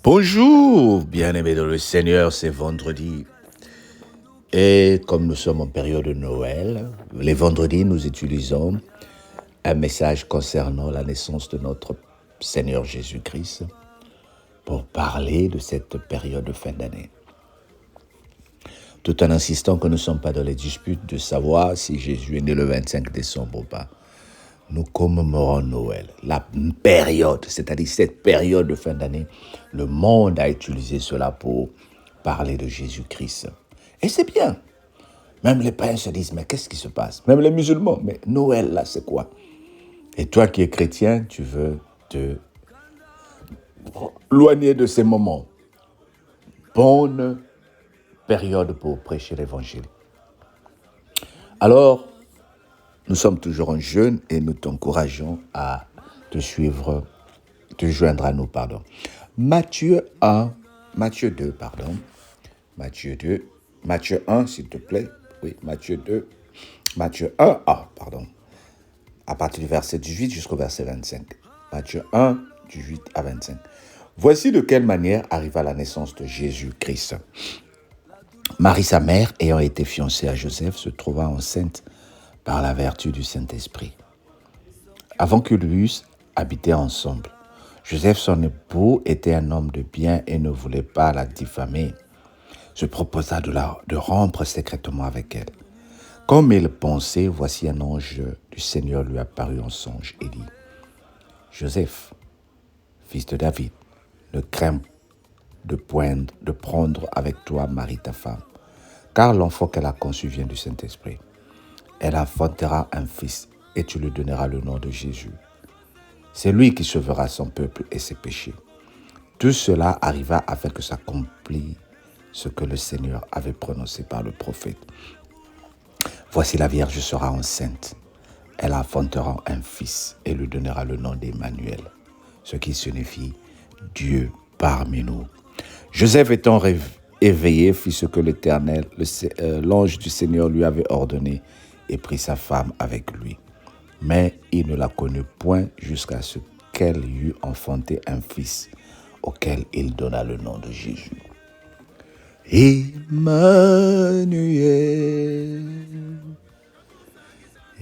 Bonjour, bien-aimés dans le Seigneur, c'est vendredi. Et comme nous sommes en période de Noël, les vendredis, nous utilisons un message concernant la naissance de notre Seigneur Jésus-Christ pour parler de cette période de fin d'année. Tout en insistant que nous ne sommes pas dans les disputes de savoir si Jésus est né le 25 décembre ou pas. Nous commémorons Noël, la période, c'est-à-dire cette période de fin d'année. Le monde a utilisé cela pour parler de Jésus-Christ. Et c'est bien. Même les païens se disent, mais qu'est-ce qui se passe? Même les musulmans, mais Noël, là, c'est quoi? Et toi qui es chrétien, tu veux te éloigner de ces moments. Bonne période pour prêcher l'évangile. Alors, nous sommes toujours en jeûne et nous t'encourageons à te suivre, te joindre à nous, Matthieu 1, s'il te plaît. Oui, Matthieu 1, à partir du verset 18 jusqu'au verset 25. Matthieu 1, du 8 à 25. Voici de quelle manière arriva la naissance de Jésus-Christ. Marie, sa mère, ayant été fiancée à Joseph, se trouva enceinte par la vertu du Saint-Esprit. Avant qu'ils eussent habité ensemble, Joseph, son époux, était un homme de bien et ne voulait pas la diffamer. Se proposa de rompre secrètement avec elle. Comme il pensait, voici un ange du Seigneur lui apparut en songe et dit : Joseph, fils de David, ne crains de prendre avec toi Marie ta femme, car l'enfant qu'elle a conçu vient du Saint-Esprit. Elle enfantera un fils et tu lui donneras le nom de Jésus. C'est lui qui sauvera son peuple et ses péchés. Tout cela arriva afin que s'accomplisse ce que le Seigneur avait prononcé par le prophète. Voici la Vierge sera enceinte. Elle enfantera un fils et lui donnera le nom d'Emmanuel, ce qui signifie Dieu parmi nous. Joseph étant éveillé fit ce que l'Éternel, l'ange du Seigneur lui avait ordonné et prit sa femme avec lui. Mais il ne la connut point jusqu'à ce qu'elle eût enfanté un fils, auquel il donna le nom de Jésus. Emmanuel,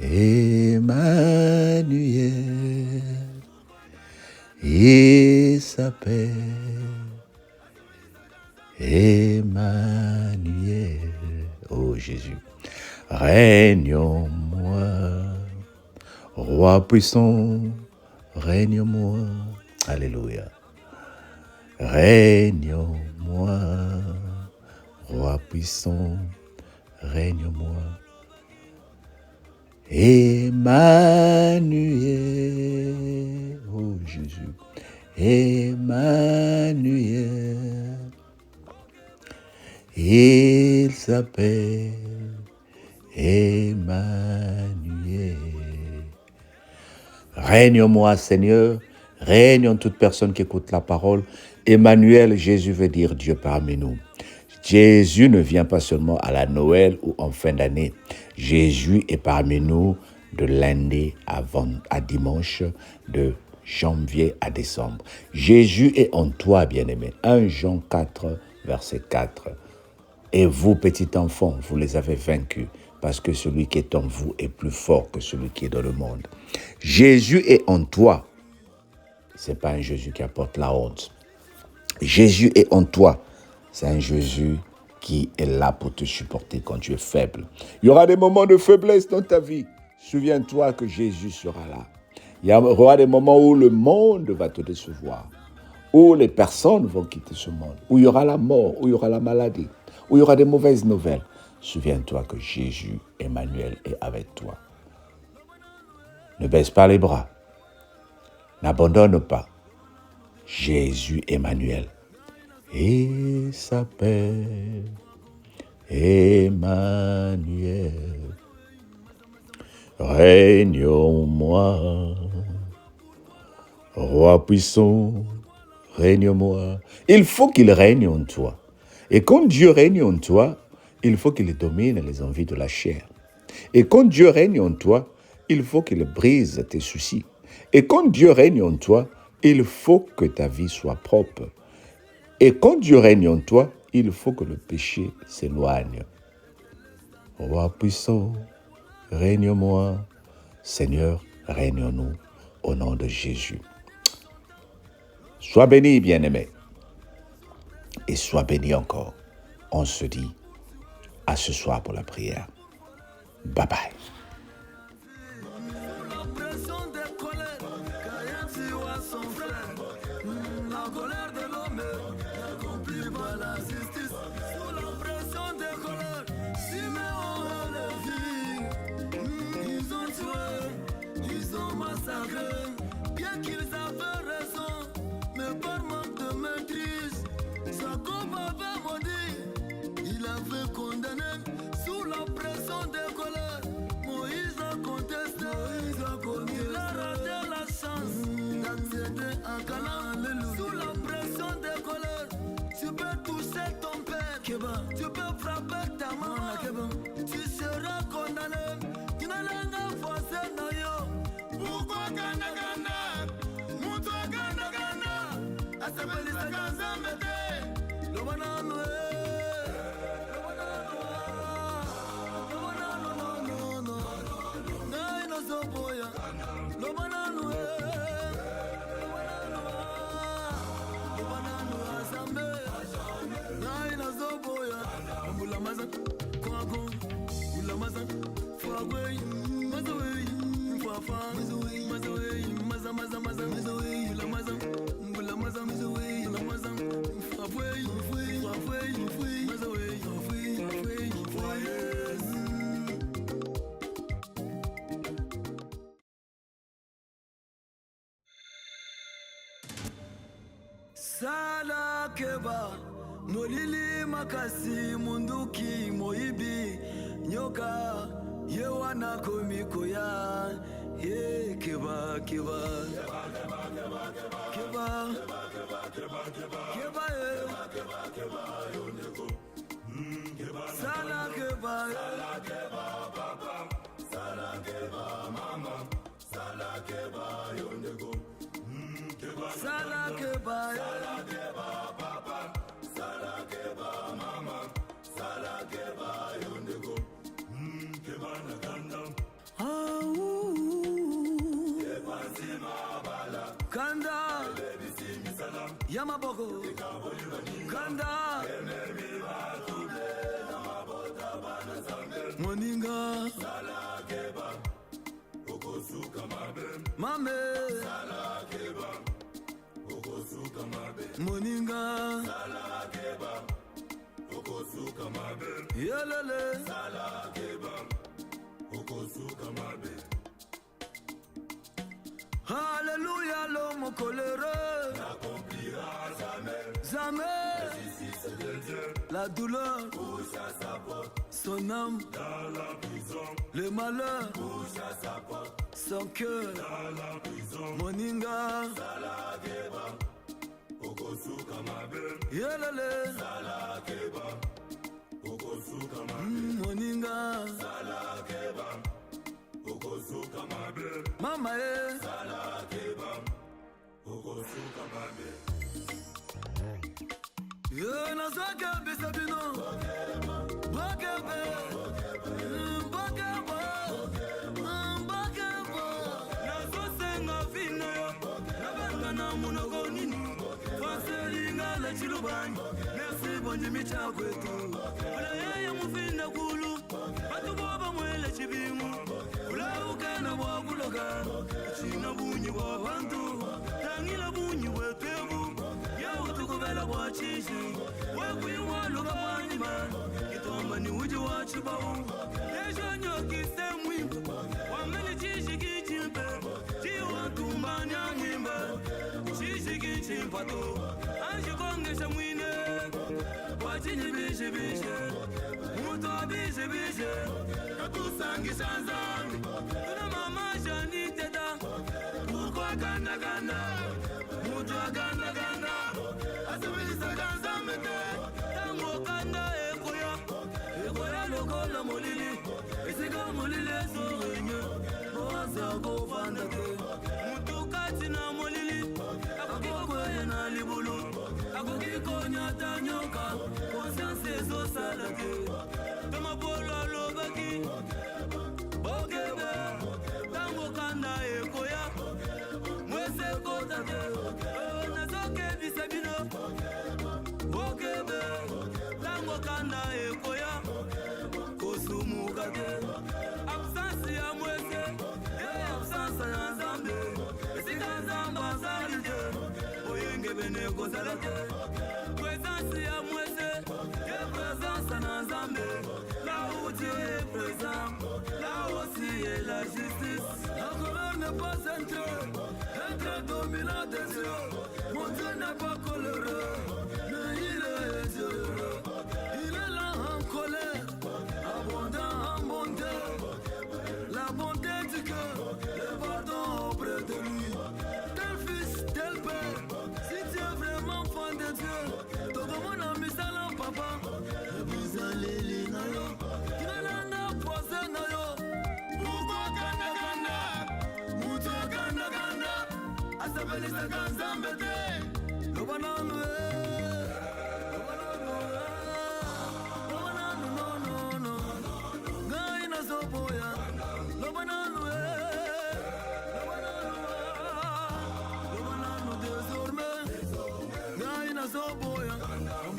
Emmanuel, il s'appelle Emmanuel. Oh Jésus, règne en moi, roi puissant, règne en moi. Alléluia. Règne en moi, roi puissant, règne en moi. Emmanuel, oh Jésus, Emmanuel, il s'appelle Emmanuel. Règne en moi, Seigneur, règne en toute personne qui écoute la parole. Emmanuel, Jésus veut dire Dieu parmi nous. Jésus ne vient pas seulement à la Noël ou en fin d'année. Jésus est parmi nous de lundi à dimanche, de janvier à décembre. Jésus est en toi, bien-aimé. 1 Jean 4, verset 4. Et vous, petits enfants, vous les avez vaincus, parce que celui qui est en vous est plus fort que celui qui est dans le monde. Jésus est en toi. Ce n'est pas un Jésus qui apporte la honte. Jésus est en toi. C'est un Jésus qui est là pour te supporter quand tu es faible. Il y aura des moments de faiblesse dans ta vie. Souviens-toi que Jésus sera là. Il y aura des moments où le monde va te décevoir, où les personnes vont quitter ce monde, où il y aura la mort, où il y aura la maladie, où il y aura des mauvaises nouvelles. Souviens-toi que Jésus, Emmanuel, est avec toi. Ne baisse pas les bras. N'abandonne pas. Jésus, Emmanuel. Il s'appelle Emmanuel. Règne en moi, roi puissant, règne en moi. Il faut qu'il règne en toi. Et quand Dieu règne en toi, il faut qu'il domine les envies de la chair. Et quand Dieu règne en toi, il faut qu'il brise tes soucis. Et quand Dieu règne en toi, il faut que ta vie soit propre. Et quand Dieu règne en toi, il faut que le péché s'éloigne. Roi puissant, règne-moi. Seigneur, règne en nous, au nom de Jésus. Sois béni, bien-aimé. Et sois béni encore. On se dit à ce soir pour la prière. Bye bye. Bien qu'ils avaient raison, mais par manque de maîtrise, Jacob avait maudit, il avait condamné sous la pression des colères. Moïse a contesté, il a raté la chance d'accéder à Canaan. Sous la pression des colères, tu peux toucher ton père, tu peux frapper ta maman, tu seras condamné, tu n'as rien forcé dans yo. Pourquoi Gana Gana? Mouto Gana Gana? Asabelisa Gazamete? Le banano, Sala keba molili makasi munduki moibi nyoka yewana komikoya ye keba keba keba keba sala keba papa sala keba mama sala keba yondego Sala keba papa, sala keba mama, sala keba yondego, keba nakanda. Keba sima bala, kanda. Yamaboko, kanda. Moninga, sala keba, okosuka mabe, mame, sala keba. Moninga Sala keba Okosuka mabe Yelele Sala keba Okosuka mabe Alléluia l'homme coléreux n'accomplira jamais de Dieu. La douleur pousse à sa porte son âme dans la prison. Le malheur pousse à sa porte son cœur dans la prison. Moninga Sala keba Okosuka mabe Yelele Sala keba Okosuka mabe Moninga Sala keba Okosuka mabe Mama Sala keba Okosuka mabe Ye nazaka bisabino Bakebe Bakebe Bakebe Nazosenga vino Nabanga na munogo nini Faselinga la chilubani Merci bonji micha kwetu Ula yeye mufinda kulu Batu boba mwele chibimu Ula ukena wakuloga China bunyi wa wantu Tangila bunyi wetebu Ya utukubela wa chishi Wekwi waluga wanima Kitomba ni uji wa chibau Nesho nyoki semwimba Wameli chishi kichimpe Chiwa tumba nyangimba Chishi kichimpato Anshi kongesha mwine Wachinyi bishe bishe Muto bishe bishe Katusangi shanzangi Tuna mama shani teta Ukwa ganda ganda Muto ganda ganda Asibisa ganza mete Tango kanda ekoya Ekoya lokola molili Isika molili sorenye Moasa kofanda te Muto kati na molili Akokiko na libulu Akokiko Konyata nyoka, conscience ezo salade. Toma bola lobaki, bokebe, tango kanda ekoya, mwese kotate, nazoke bisabino, bokebe, tango kanda ekoya, kosumukate, absence ya mwese, absence ya nzambe, esika nzamba zalide, oyenge bene kozalate, présence ya mwese, présence na nzambe, là où Dieu est présent, là aussi est la justice. La colère n'est pas un trait dominant des yeux, mon Dieu n'est pas coléreux, mais il est heureux, il est là en colère, abondant en bonté, la bonté du cœur, le pardon auprès de lui, tel fils, tel père, si tu es vraiment fan de Dieu, tout le monde a mis ça là, papa, et puis allez, nayo, tu n'as posé nayo, pourquoi ganda ganda, muto ganda ganda, asabeli sa ganzambete, le banane.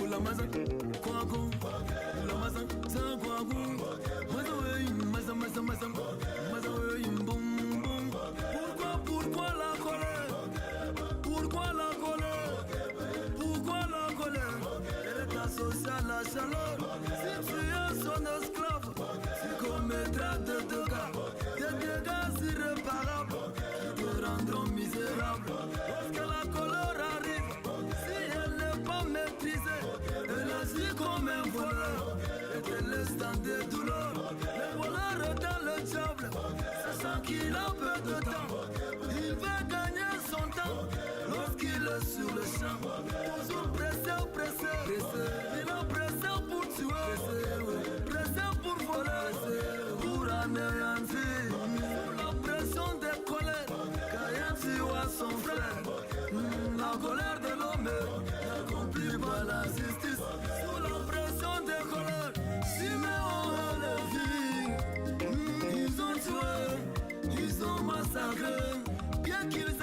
La maza, kwaku, la maza, sa kwaku, maza wey, maza wey, boum boum. Pourquoi la colère? Pourquoi la colère? Pourquoi la colère? Elle est associée à la chaleur. Si tu es son esclave, tu commettras des dégâts irréparables qui te rendront misérable. Lorsque la colère arrive, si elle n'est pas maîtrisée, elle agit comme un voleur et te laisse dans des douleurs. Le voleur est dans le diable, sachant qu'il a peu de temps. Il veut gagner son temps lorsqu'il est sur le champ. Toujours pressé. Il a pressé pour tuer, pressé pour voler, pour anéantir. Sous la pression des colères, Caïn tua son frère. La colère de l'homme n'accomplit pas la justice. Sous la pression des colères, Siméon et Lévi, ils ont tué, ils ont massacré, bien qu'ils